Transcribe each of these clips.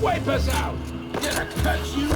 Wipe us out! Did I cut you?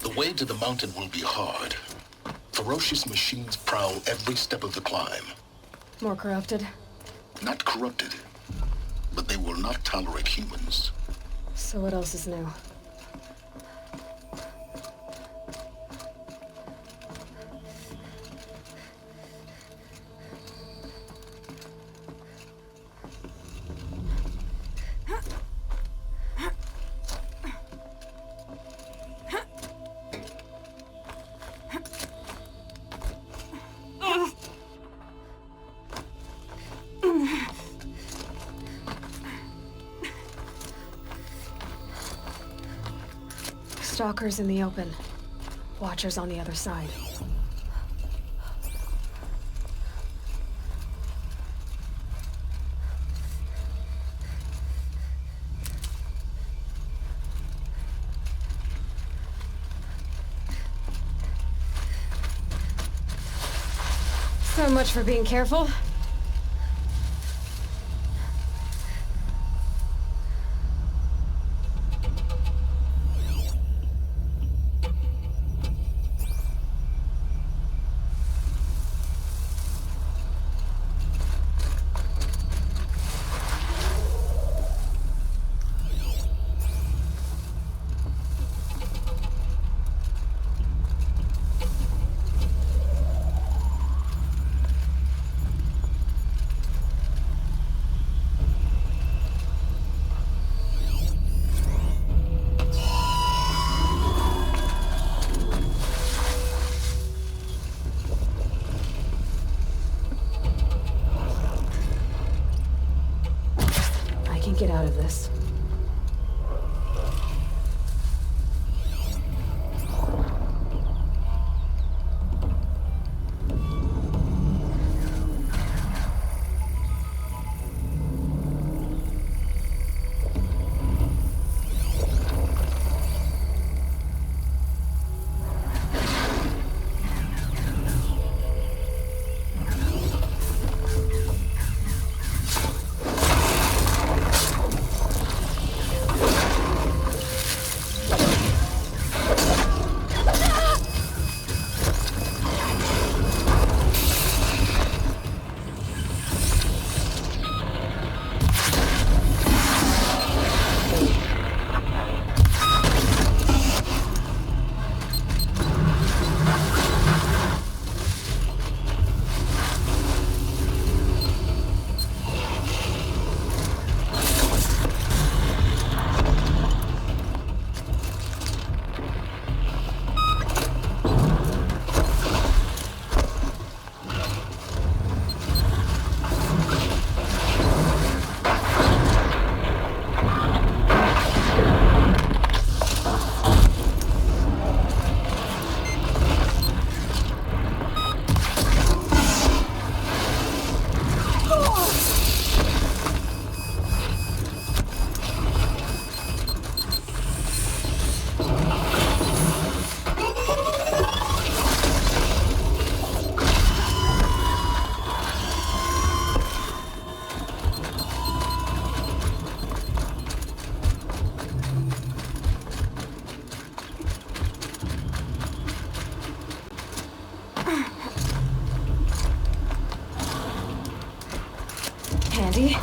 The way to the mountain will be hard. Ferocious machines prowl every step of the climb. More corrupted? Not corrupted, but they will not tolerate humans. So what else is new? Stalkers in the open. Watchers on the other side. So much for being careful. this. Handy.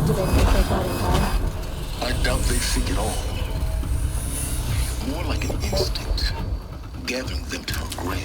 Do they think they got it all? I doubt they think it all. More like an instinct, gathering them to her grave.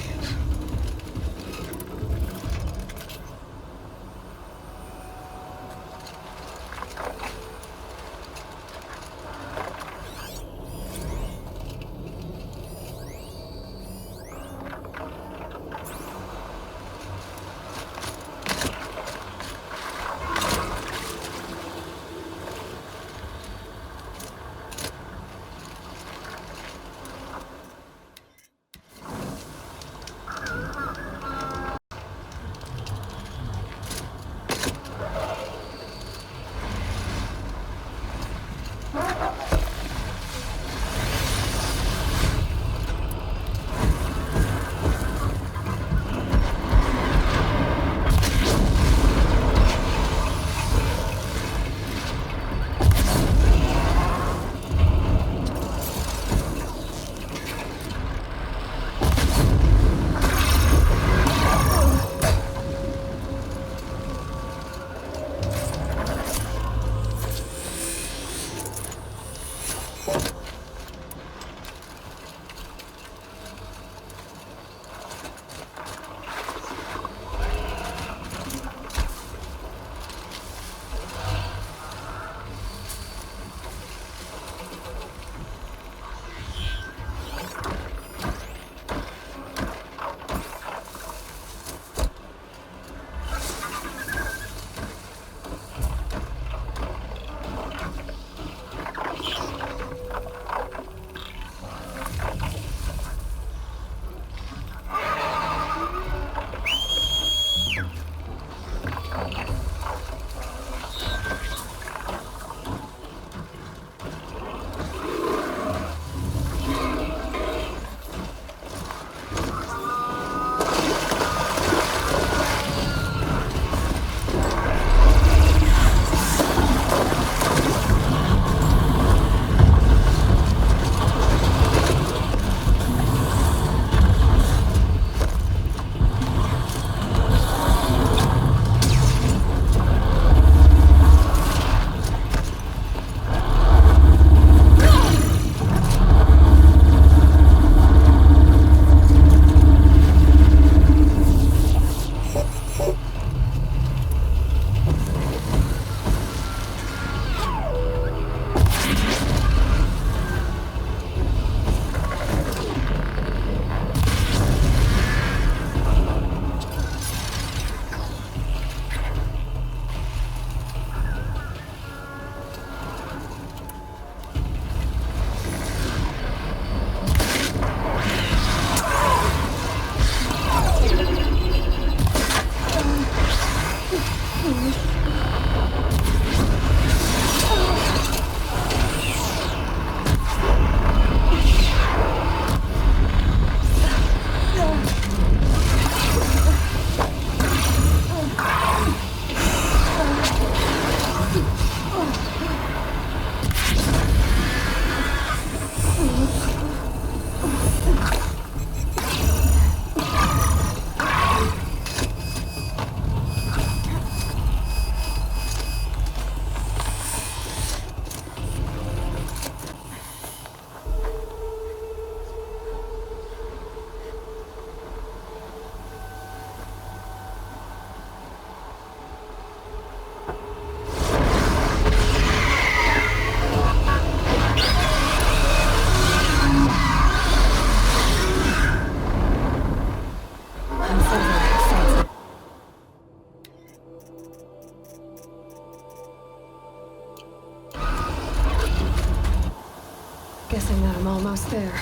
there.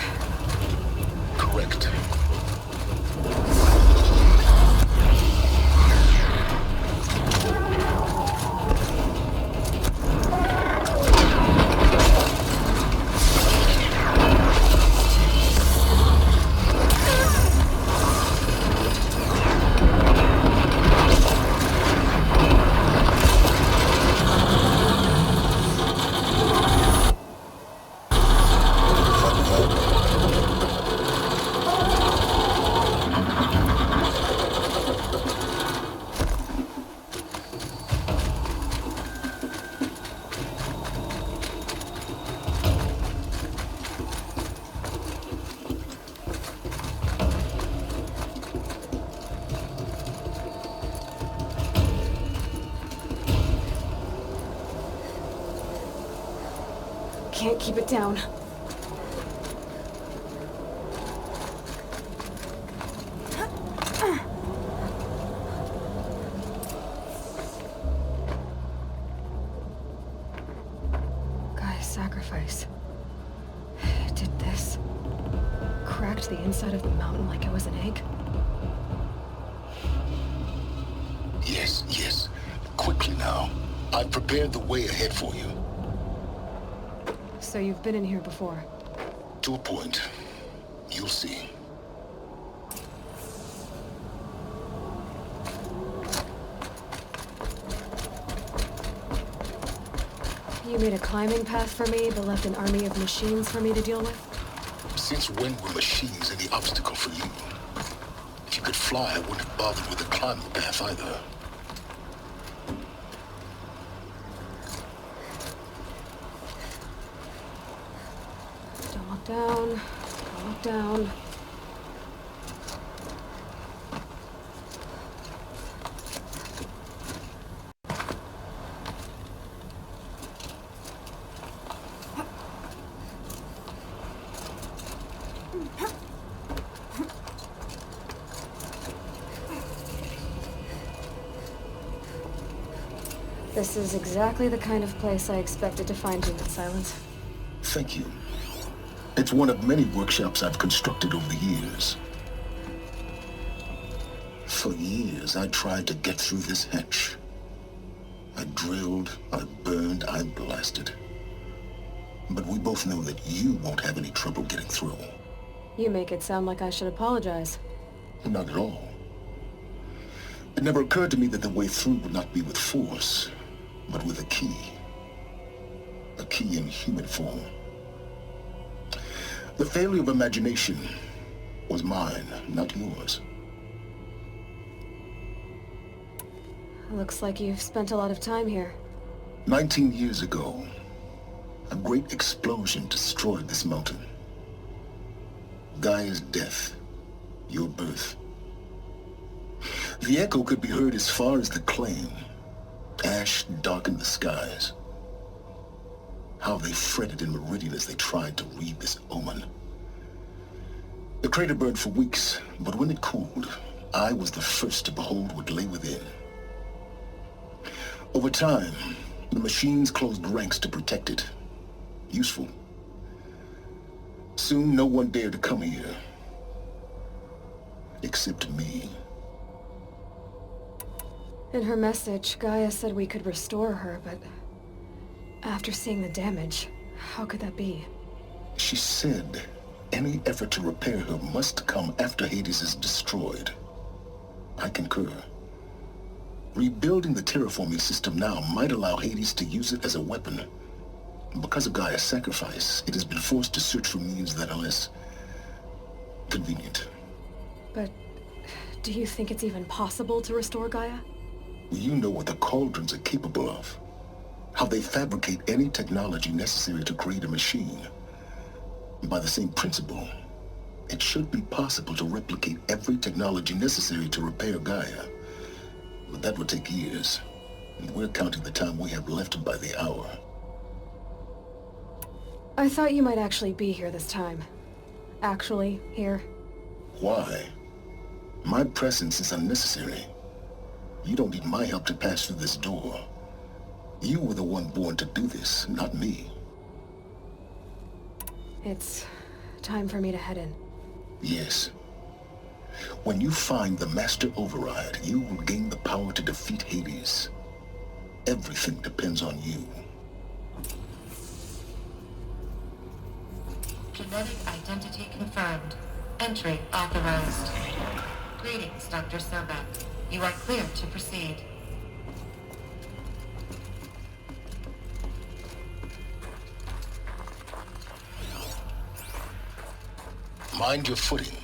Correct. Can't keep it down. Guy's sacrifice. It did this. Cracked the inside of the mountain like it was an egg. Yes, yes. Quickly now. I've prepared the way ahead for you. So you've been in here before? To a point. You'll see. You made a climbing path for me, but left an army of machines for me to deal with? Since when were machines any obstacle for you? If you could fly, I wouldn't have bothered with a climbing path either. Don't look down. Don't look down. This is exactly the kind of place I expected to find you in silence. Thank you. It's one of many workshops I've constructed over the years. For years, I tried to get through this hatch. I drilled, I burned, I blasted. But we both know that you won't have any trouble getting through. You make it sound like I should apologize. Not at all. It never occurred to me that the way through would not be with force, but with a key. A key in human form. The failure of imagination was mine, not yours. Looks like you've spent a lot of time here. 19 years ago, a great explosion destroyed this mountain. Gaia's death, your birth. The echo could be heard as far as the claim. Ash darkened the skies. How they fretted in Meridian as they tried to read this omen. The crater burned for weeks, but when it cooled, I was the first to behold what lay within. Over time, the machines closed ranks to protect it. Useful. Soon, no one dared to come here. Except me. In her message, Gaia said we could restore her, but after seeing the damage, how could that be? She said any effort to repair her must come after Hades is destroyed. I concur. Rebuilding the terraforming system now might allow Hades to use it as a weapon. Because of Gaia's sacrifice, it has been forced to search for means that are less convenient. But do you think it's even possible to restore Gaia? You know what the cauldrons are capable of. How they fabricate any technology necessary to create a machine. By the same principle, it should be possible to replicate every technology necessary to repair Gaia. But that would take years, and we're counting the time we have left by the hour. I thought you might actually be here this time. Actually, here. Why? My presence is unnecessary. You don't need my help to pass through this door. You were the one born to do this, not me. It's Time for me to head in. Yes. When you find the Master Override, you will gain the power to defeat Hades. Everything depends on you. Genetic identity confirmed. Entry authorized. Greetings, Dr. Sobek. You are clear to proceed. Mind your footing.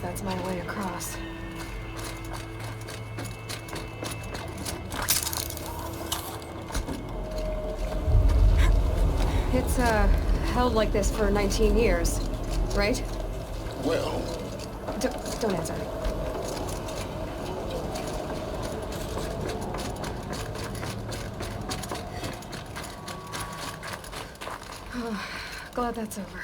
That's my way across. It's, held like this for 19 years, right? Well... Don't answer. Oh, glad that's over.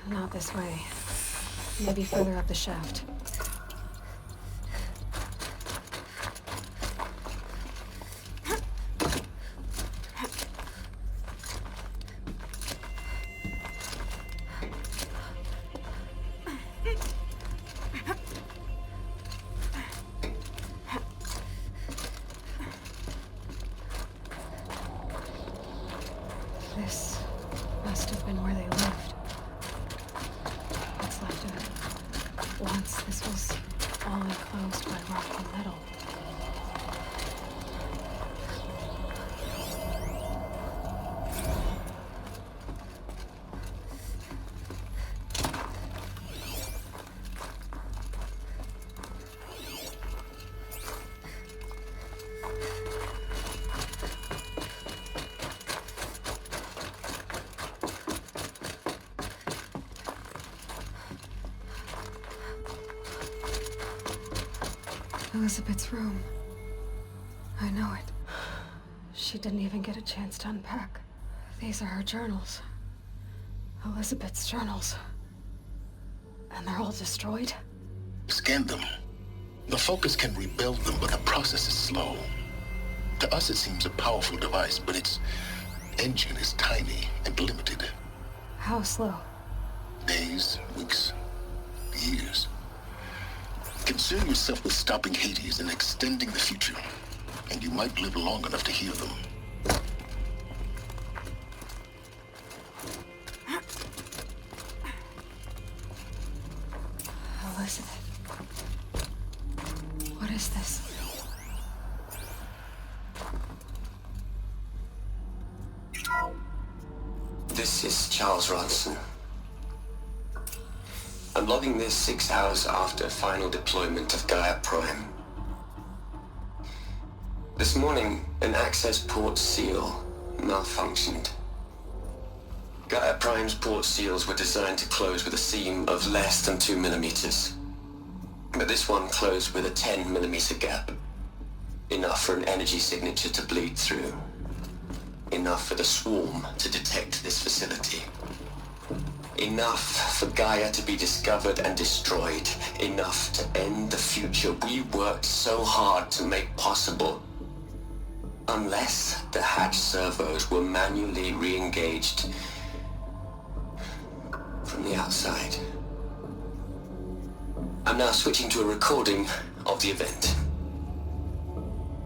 Not this way. Maybe further up the shaft. This must have been where they lived. What's left of it. Once this was all enclosed by rock and metal. Elizabeth's room. I know it. She didn't even get a chance to unpack. These are her journals. Elizabeth's journals. And they're all destroyed? Scan them. The Focus can rebuild them, but the process is slow. To us it seems a powerful device, but its engine is tiny and limited. How slow? Days, weeks, years. Concern yourself with stopping Hades and extending the future, and you might live long enough to hear them. Elizabeth. What is this? This is Charles Ronson. I'm logging this 6 hours after final deployment of Gaia Prime. This morning, an access port seal malfunctioned. Gaia Prime's port seals were designed to close with a seam of less than 2 millimeters. But this one closed with a 10 millimeter gap. Enough for an energy signature to bleed through. Enough for the swarm to detect this facility. Enough for Gaia to be discovered and destroyed. Enough to end the future we worked so hard to make possible. Unless the hatch servos were manually re-engaged from the outside. I'm now switching to a recording of the event.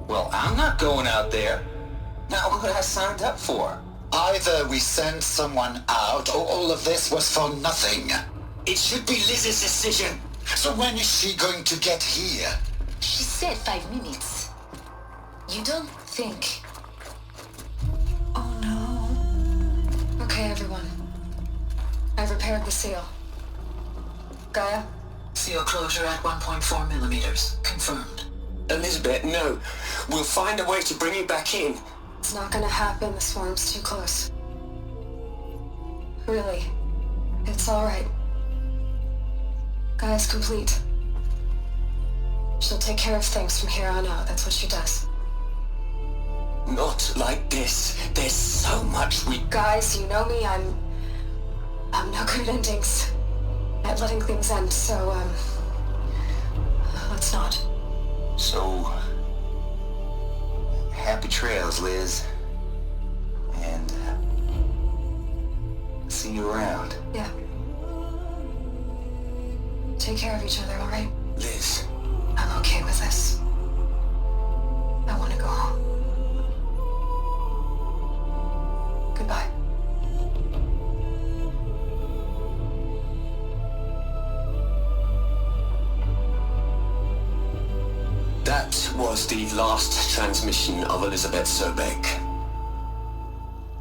Well, I'm not going out there. Not what I signed up for. Either we send someone out, or all of this was for nothing. It should be Liz's decision. So when is she going to get here? She said 5 minutes. You don't think... Oh no. Okay, everyone. I've repaired the seal. Gaia? Seal closure at 1.4 millimeters. Confirmed. Elizabeth, no. We'll find a way to bring you back in. It's not gonna happen. The swarm's too close. Really. It's alright. Gaia's complete. She'll take care of things from here on out. That's what she does. Not like this. There's so much we... Guys, you know me. I'm no good at endings. At letting things end, so, let's not. So... happy trails, Liz. And... see you around. Yeah. Take care of each other, alright? Liz. I'm okay with this. I want to go home. Goodbye. That was the last transmission of Elizabeth Sobek.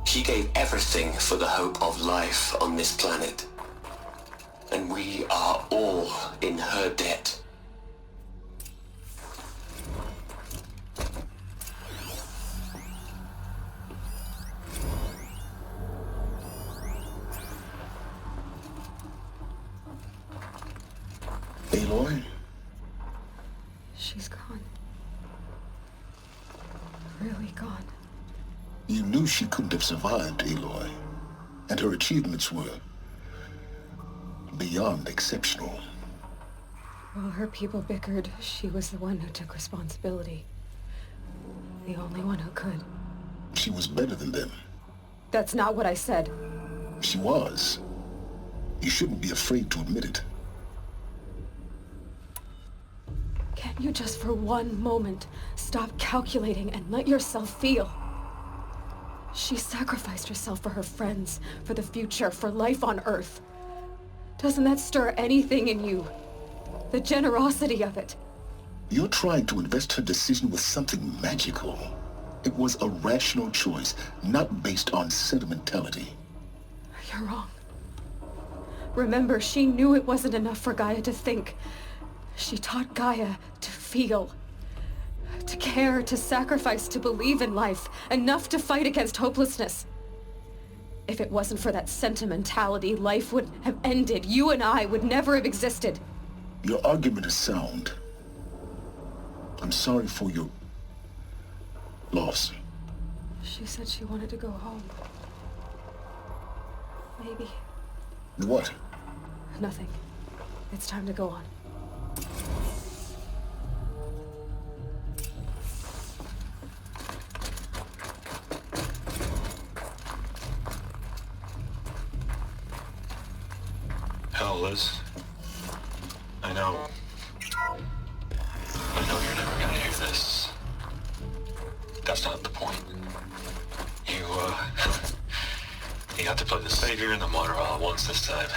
She gave everything for the hope of life on this planet. And we are all in her debt. Aloy? She's gone. Really gone. You knew she couldn't have survived, Aloy. And her achievements were beyond exceptional. While her people bickered, she was the one who took responsibility. The only one who could. She was better than them. That's not what I said. She was. You shouldn't be afraid to admit it. Can't you just for one moment stop calculating and let yourself feel? She sacrificed herself for her friends, for the future, for life on Earth. Doesn't that stir anything in you? The generosity of it. You're trying to invest her decision with something magical. It was a rational choice, not based on sentimentality. You're wrong. Remember, she knew it wasn't enough for Gaia to think. She taught Gaia to feel. To care, to sacrifice, to believe in life. Enough to fight against hopelessness. If it wasn't for that sentimentality, life would have ended. You and I would never have existed. Your argument is sound. I'm sorry for your loss. She said she wanted to go home. Maybe. What? Nothing. It's time to go on. Hell, Liz. I know you're never gonna hear this. That's not the point. You got to play the savior and the martyr all at once this time.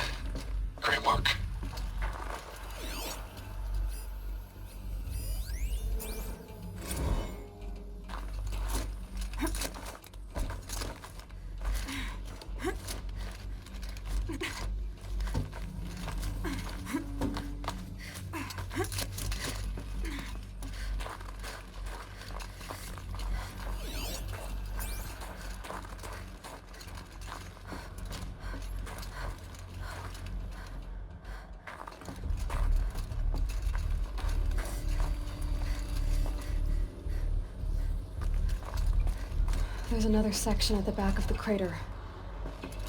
Great work. There's another section at the back of the crater.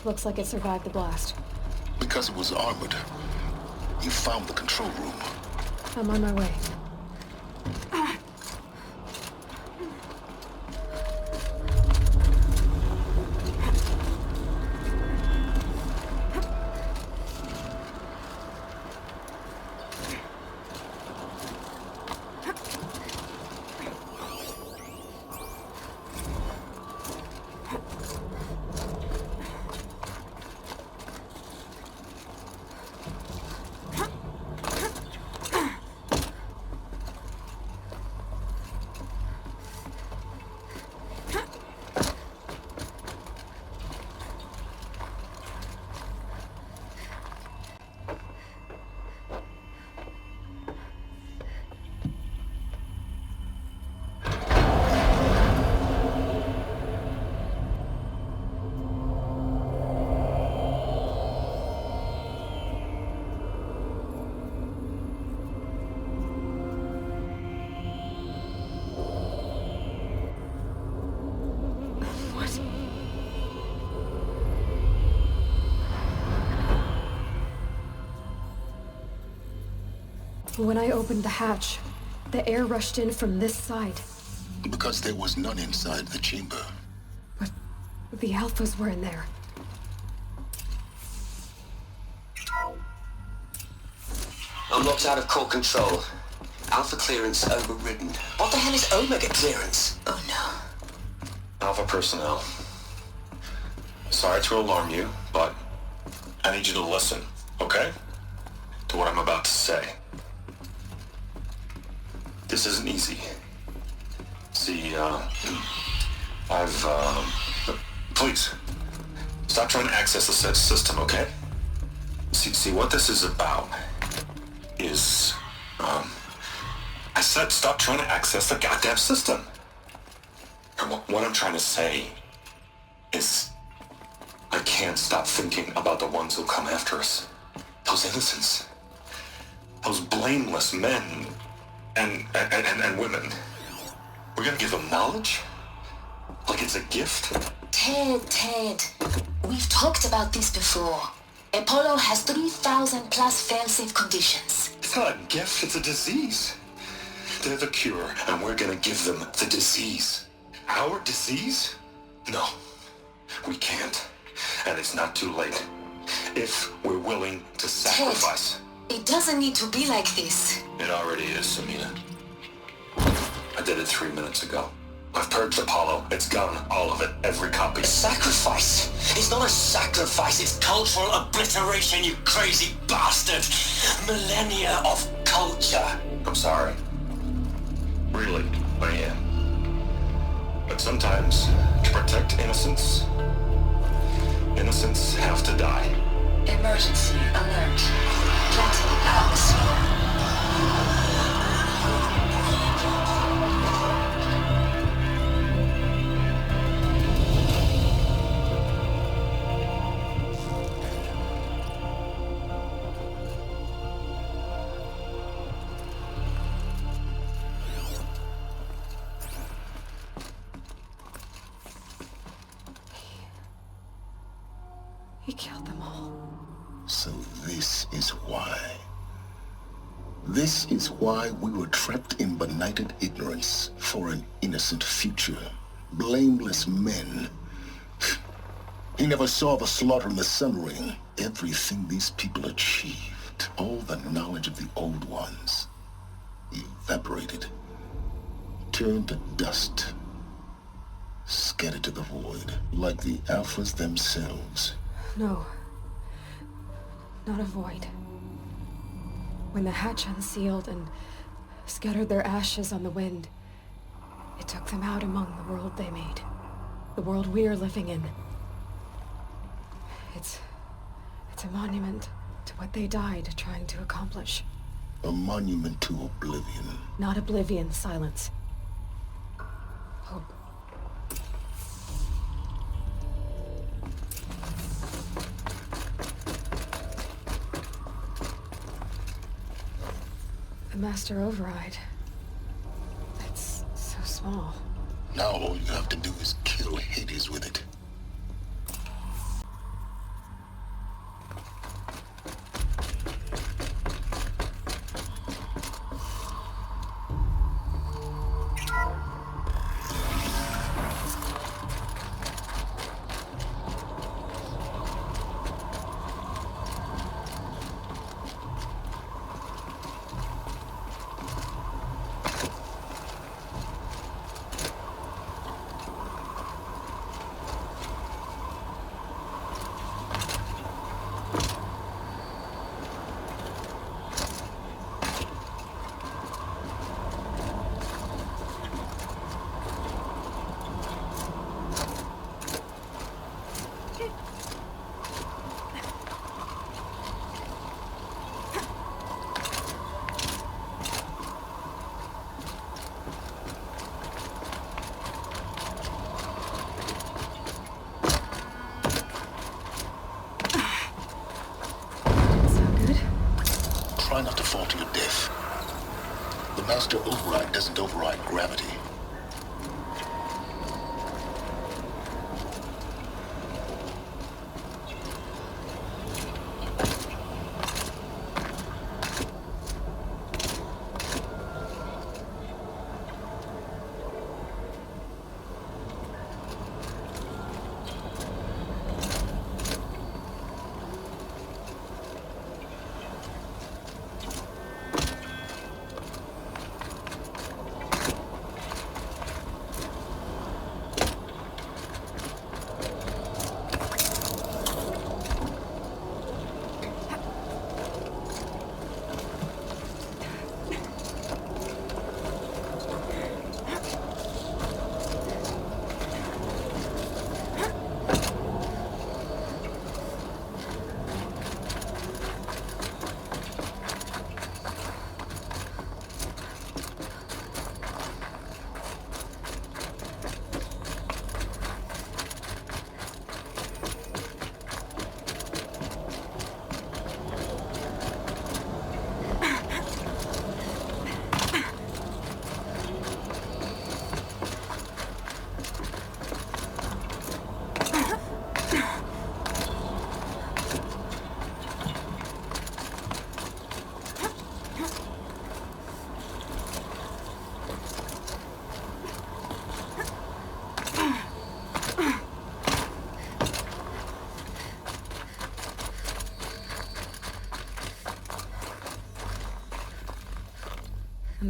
Looks like it survived the blast. Because it was armored. You found the control room. I'm on my way. When I opened the hatch, the air rushed in from this side. Because there was none inside the chamber. But the Alphas were in there. Unlocked out of core control. Alpha clearance overridden. What the hell is Omega clearance? Oh no. Alpha personnel. Sorry to alarm you, but I need you to listen, okay? To what I'm about to say. This isn't easy. See, please, stop trying to access the system, okay? See, what this is about is, I said stop trying to access the goddamn system. And what I'm trying to say is, I can't stop thinking about the ones who'll come after us. Those innocents. Those blameless men and women. We're gonna give them knowledge? Like it's a gift? Ted. We've talked about this before. Apollo has 3,000 plus fail-safe conditions. It's not a gift, it's a disease. They're the cure, and we're gonna give them the disease. Our disease? No, we can't. And it's not too late. If we're willing to sacrifice. Ted, it doesn't need to be like this. It already is, Samina. I did it 3 minutes ago. I've purged Apollo. It's gone. All of it. Every copy. A sacrifice? It's not a sacrifice. It's cultural obliteration, you crazy bastard. Millennia of culture. I'm sorry. Really, I am. But sometimes, to protect innocence, innocents have to die. Emergency alert. Platinum atmosphere. He killed them all. So this is why. This is why we were trapped in benighted ignorance for an innocent future. Blameless men. He never saw the slaughter in the Sun Ring. Everything these people achieved, all the knowledge of the old ones, evaporated, turned to dust, scattered to the void, like the Alphas themselves. No. Not a void. When the hatch unsealed and scattered their ashes on the wind, it took them out among the world they made. The world we're living in. It's a monument to what they died trying to accomplish. A monument to oblivion. Not oblivion, silence. Hope. The master override. It's so small. Now all you have to do is kill Hades with it. Try not to fall to your death. The master override doesn't override gravity.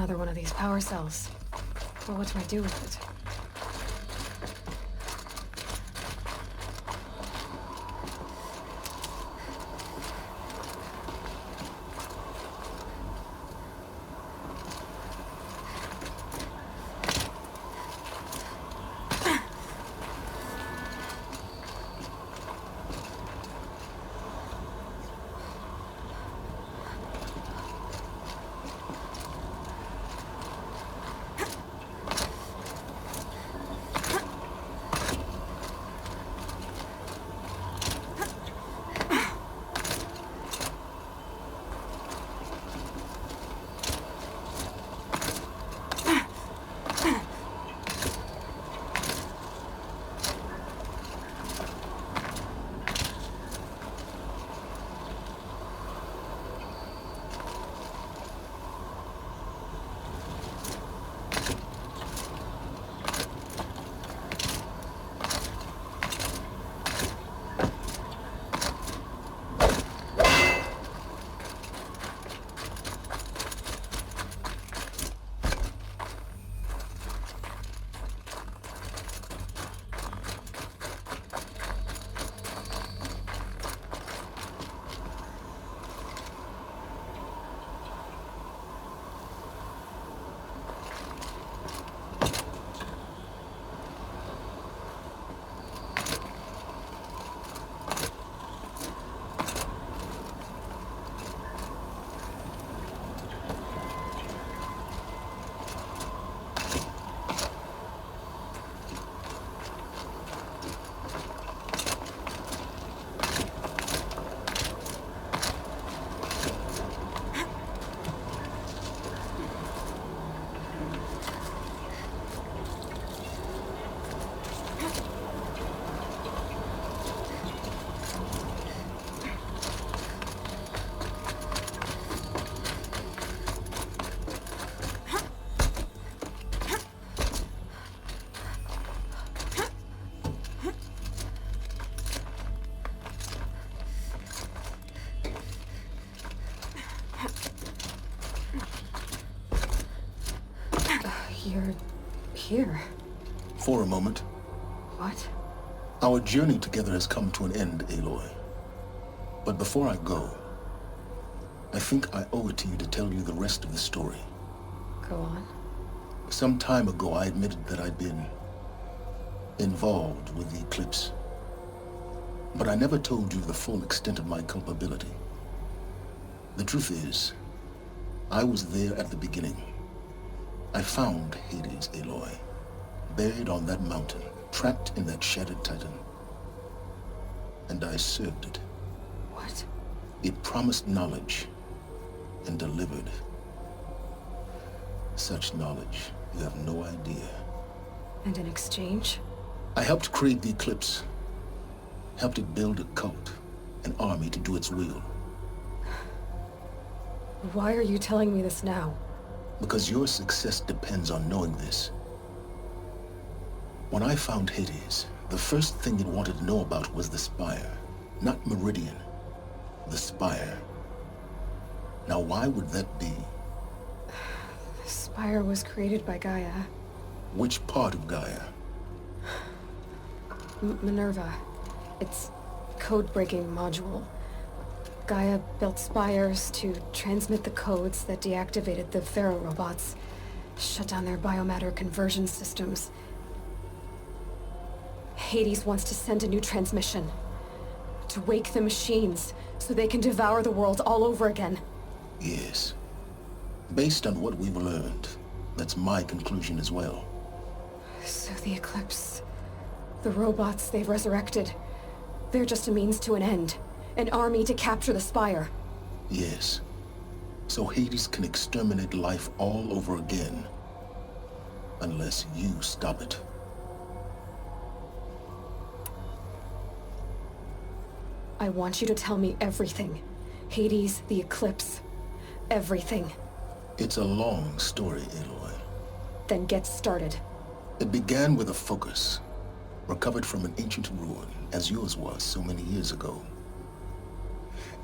another one of these power cells. But what do I do with it? You're here. For a moment. What? Our journey together has come to an end, Aloy. But before I go, I think I owe it to you to tell you the rest of the story. Go on. Some time ago, I admitted that I'd been involved with the Eclipse. But I never told you the full extent of my culpability. The truth is, I was there at the beginning. I found Hades, Aloy, buried on that mountain, trapped in that shattered titan. And I served it. What? It promised knowledge and delivered. Such knowledge, you have no idea. And in exchange? I helped create the Eclipse. Helped it build a cult, an army to do its will. Why are you telling me this now? Because your success depends on knowing this. When I found Hades, the first thing it wanted to know about was the Spire. Not Meridian. The Spire. Now why would that be? The Spire was created by Gaia. Which part of Gaia? Minerva. It's code-breaking module. Gaia built spires to transmit the codes that deactivated the Pharaoh robots, shut down their biomatter conversion systems. Hades wants to send a new transmission, to wake the machines so they can devour the world all over again. Yes. Based on what we've learned, that's my conclusion as well. So the Eclipse, the robots they've resurrected, they're just a means to an end. An army to capture the Spire. Yes. So Hades can exterminate life all over again. Unless you stop it. I want you to tell me everything. Hades, the Eclipse, everything. It's a long story, Aloy. Then get started. It began with a focus, recovered from an ancient ruin, as yours was so many years ago.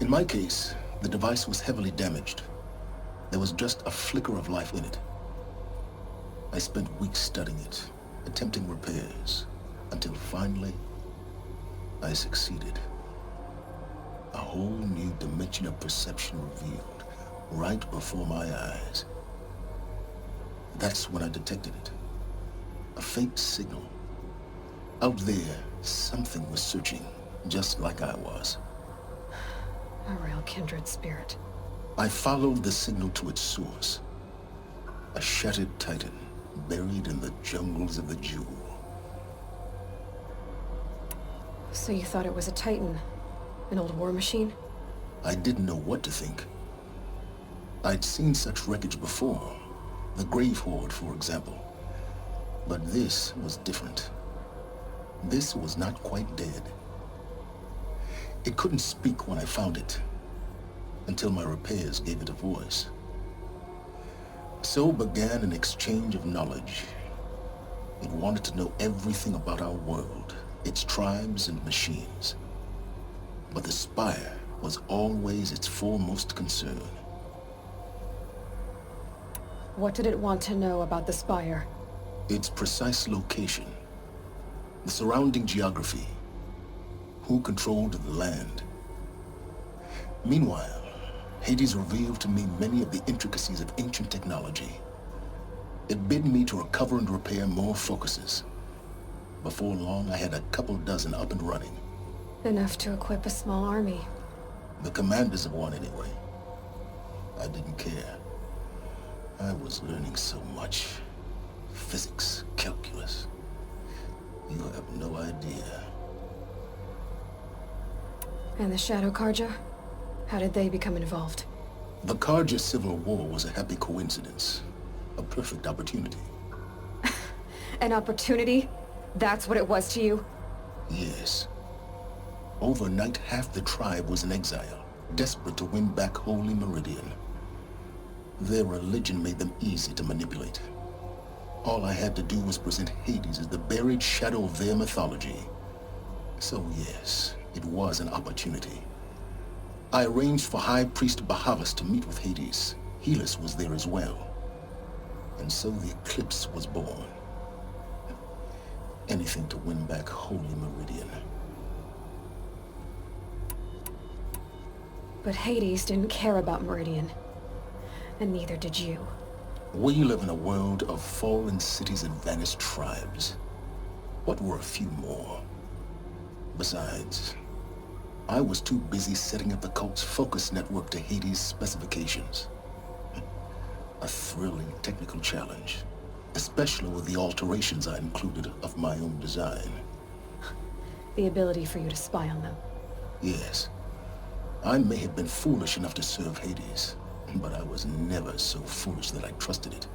In my case, the device was heavily damaged. There was just a flicker of life in it. I spent weeks studying it, attempting repairs, until finally, I succeeded. A whole new dimension of perception revealed, right before my eyes. That's when I detected it. A faint signal. Out there, something was searching, just like I was. A real kindred spirit. I followed the signal to its source. A shattered titan, buried in the jungles of the Jewel. So you thought it was a titan? An old war machine? I didn't know what to think. I'd seen such wreckage before. The Grave Horde, for example. But this was different. This was not quite dead. It couldn't speak when I found it, until my repairs gave it a voice. So began an exchange of knowledge. It wanted to know everything about our world, its tribes and machines. But the Spire was always its foremost concern. What did it want to know about the Spire? Its precise location, the surrounding geography, who controlled the land. Meanwhile, Hades revealed to me many of the intricacies of ancient technology. It bid me to recover and repair more focuses. Before long, I had a couple dozen up and running. Enough to equip a small army. The commanders of one, anyway. I didn't care. I was learning so much. Physics, calculus. You have no idea. And the Shadow Karja? How did they become involved? The Karja Civil War was a happy coincidence. A perfect opportunity. An opportunity? That's what it was to you? Yes. Overnight, half the tribe was in exile, desperate to win back Holy Meridian. Their religion made them easy to manipulate. All I had to do was present Hades as the buried shadow of their mythology. So yes, it was an opportunity. I arranged for High Priest Bahavas to meet with Hades. Helis was there as well. And so the Eclipse was born. Anything to win back Holy Meridian. But Hades didn't care about Meridian. And neither did you. We live in a world of fallen cities and vanished tribes. What were a few more? Besides, I was too busy setting up the cult's focus network to Hades' specifications. A thrilling technical challenge, especially with the alterations I included of my own design. The ability for you to spy on them. Yes. I may have been foolish enough to serve Hades, but I was never so foolish that I trusted it.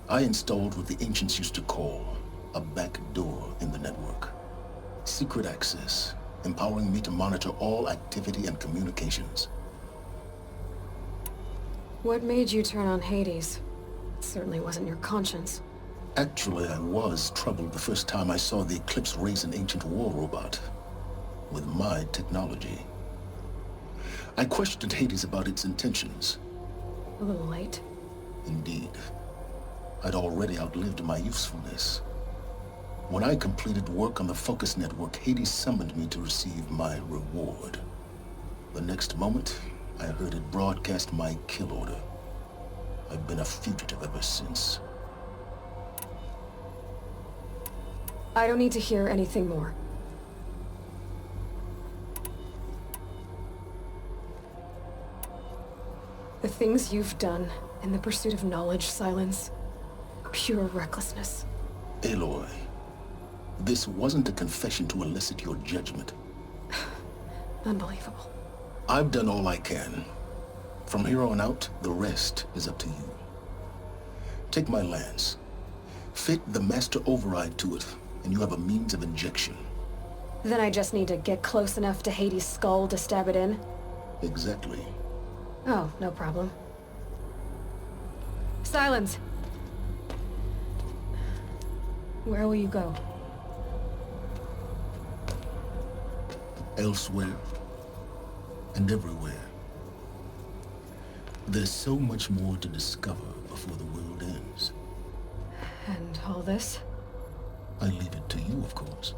I installed what the ancients used to call a back door in the network. Secret access, empowering me to monitor all activity and communications. What made you turn on Hades? It certainly wasn't your conscience. Actually, I was troubled the first time I saw the Eclipse raise an ancient war robot with my technology. I questioned Hades about its intentions. A little late. Indeed. I'd already outlived my usefulness. When I completed work on the Focus Network, Hades summoned me to receive my reward. The next moment, I heard it broadcast my kill order. I've been a fugitive ever since. I don't need to hear anything more. The things you've done in the pursuit of knowledge, Silence, pure recklessness. Aloy, this wasn't a confession to elicit your judgment. Unbelievable. I've done all I can. From here on out, the rest is up to you. Take my lance. Fit the master override to it, and you have a means of injection. Then I just need to get close enough to Hades' skull to stab it in? Exactly. Oh, no problem. Silence! Where will you go? Elsewhere. And everywhere. There's so much more to discover before the world ends. And all this? I leave it to you, of course.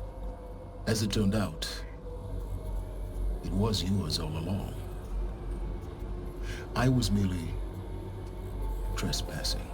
As it turned out, it was yours all along. I was merely trespassing.